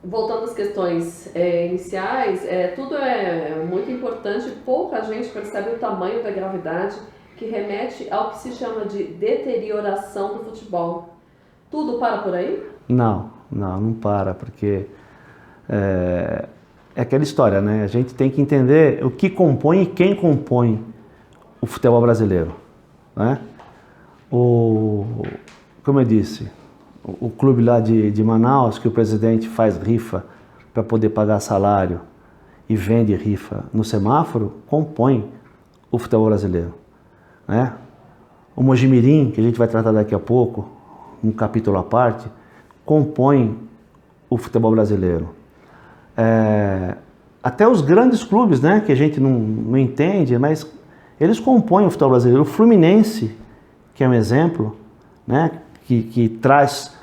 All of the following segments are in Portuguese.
Voltando às questões iniciais, tudo é muito importante, pouca gente percebe o tamanho da gravidade que remete ao que se chama de deterioração do futebol. Tudo para por aí? Não para, porque é aquela história, né? A gente tem que entender o que compõe e quem compõe o futebol brasileiro, né? Como eu disse, o clube lá de Manaus, que o presidente faz rifa para poder pagar salário e vende rifa no semáforo, compõe o futebol brasileiro, né? O Mojimirim, que a gente vai tratar daqui a pouco, um capítulo à parte, compõe o futebol brasileiro. Até os grandes clubes, né, que a gente não entende, mas eles compõem o futebol brasileiro. O Fluminense, que é um exemplo, né, que traz...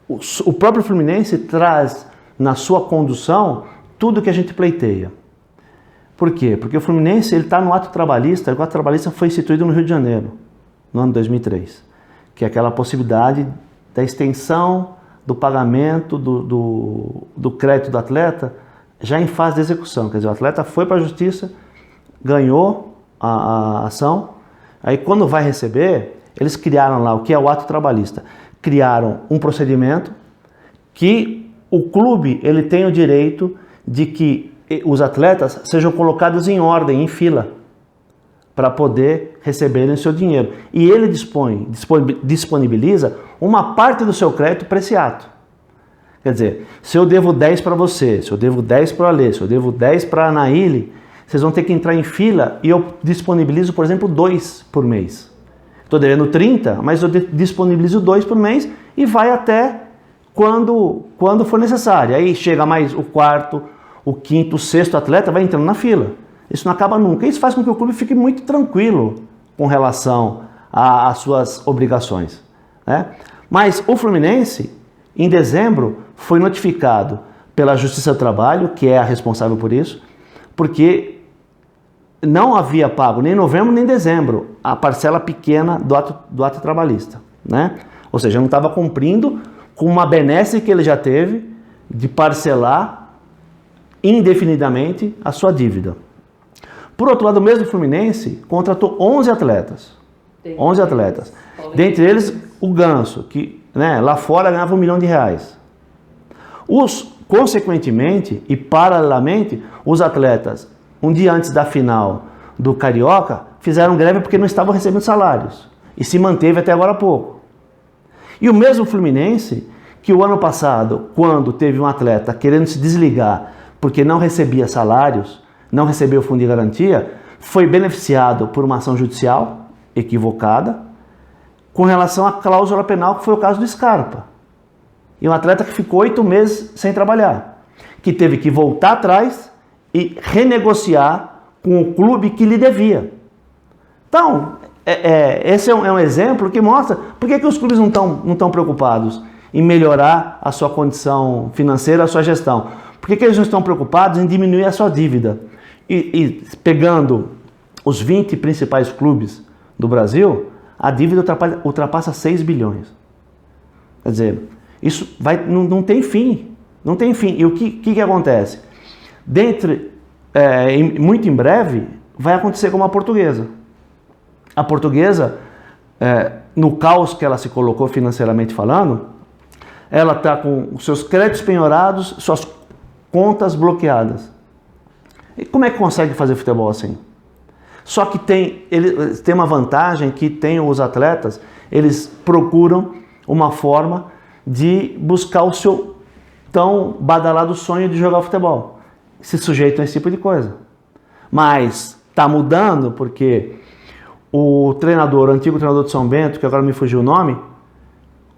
O próprio Fluminense traz na sua condução tudo que a gente pleiteia. Por quê? Porque o Fluminense está no ato trabalhista. O ato trabalhista foi instituído no Rio de Janeiro, no ano 2003, que é aquela possibilidade da extensão do pagamento do crédito do atleta já em fase de execução. Quer dizer, o atleta foi para a justiça, ganhou a ação, aí quando vai receber, eles criaram lá o que é o ato trabalhista. Criaram um procedimento que o clube ele tem o direito de que os atletas sejam colocados em ordem, em fila, para poder receberem o seu dinheiro. E ele disponibiliza uma parte do seu crédito para esse ato. Quer dizer, se eu devo 10 para você, se eu devo 10 para o Alê, se eu devo 10 para a Anaíle, vocês vão ter que entrar em fila e eu disponibilizo, por exemplo, 2 por mês. Estou devendo 30, mas eu disponibilizo 2 por mês e vai até quando for necessário. Aí chega mais o quarto, o quinto, o sexto atleta, vai entrando na fila. Isso não acaba nunca. Isso faz com que o clube fique muito tranquilo com relação às suas obrigações, né? Mas o Fluminense, em dezembro, foi notificado pela Justiça do Trabalho, que é a responsável por isso, porque não havia pago nem em novembro nem em dezembro a parcela pequena do ato trabalhista, né? Ou seja, não estava cumprindo com uma benesse que ele já teve de parcelar indefinidamente a sua dívida. Por outro lado, o mesmo Fluminense contratou 11 atletas. 11 atletas. Dentre eles, o Ganso, que, né, lá fora ganhava R$1 milhão. Consequentemente e paralelamente, os atletas, um dia antes da final do Carioca, fizeram greve porque não estavam recebendo salários. E se manteve até agora há pouco. E o mesmo Fluminense, que o ano passado, quando teve um atleta querendo se desligar porque não recebia salários, não recebeu o fundo de garantia, foi beneficiado por uma ação judicial equivocada com relação à cláusula penal, que foi o caso do Scarpa. E um atleta que ficou 8 meses sem trabalhar, que teve que voltar atrás e renegociar com o clube que lhe devia. Então, esse é um exemplo que mostra por que os clubes não estão preocupados em melhorar a sua condição financeira, a sua gestão. Por que eles não estão preocupados em diminuir a sua dívida? E pegando os 20 principais clubes do Brasil, a dívida ultrapassa 6 bilhões. Quer dizer, isso não tem fim. Não tem fim. E o que acontece? Muito em breve, vai acontecer como a Portuguesa. A Portuguesa, no caos que ela se colocou financeiramente falando, ela está com os seus créditos penhorados, suas contas bloqueadas. E como é que consegue fazer futebol assim? Só que ele tem uma vantagem que tem os atletas, eles procuram uma forma de buscar o seu tão badalado sonho de jogar futebol. Se sujeitam a esse tipo de coisa. Mas está mudando porque o antigo treinador de São Bento, que agora me fugiu o nome,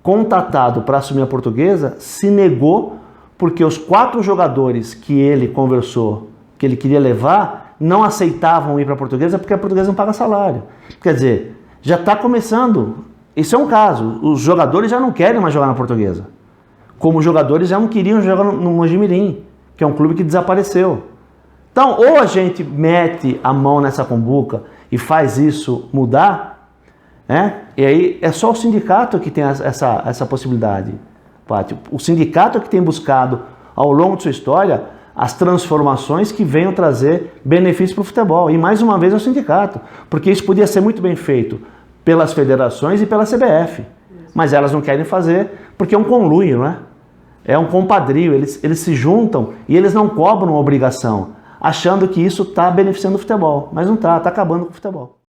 contatado para assumir a Portuguesa, se negou porque os 4 jogadores que ele conversou, que ele queria levar, não aceitavam ir para a Portuguesa porque a Portuguesa não paga salário. Quer dizer, já está começando. Isso é um caso. Os jogadores já não querem mais jogar na Portuguesa. Como os jogadores já não queriam jogar no Mojimirim, que é um clube que desapareceu. Então, ou a gente mete a mão nessa cumbuca e faz isso mudar, né? E aí é só o sindicato que tem essa possibilidade, Pátio. O sindicato é que tem buscado ao longo de sua história, as transformações que venham trazer benefícios para o futebol. E mais uma vez ao sindicato, porque isso podia ser muito bem feito pelas federações e pela CBF. Mas elas não querem fazer porque é um conluio, né? É um compadrio, eles se juntam e eles não cobram obrigação, achando que isso está beneficiando o futebol. Mas não está acabando com o futebol.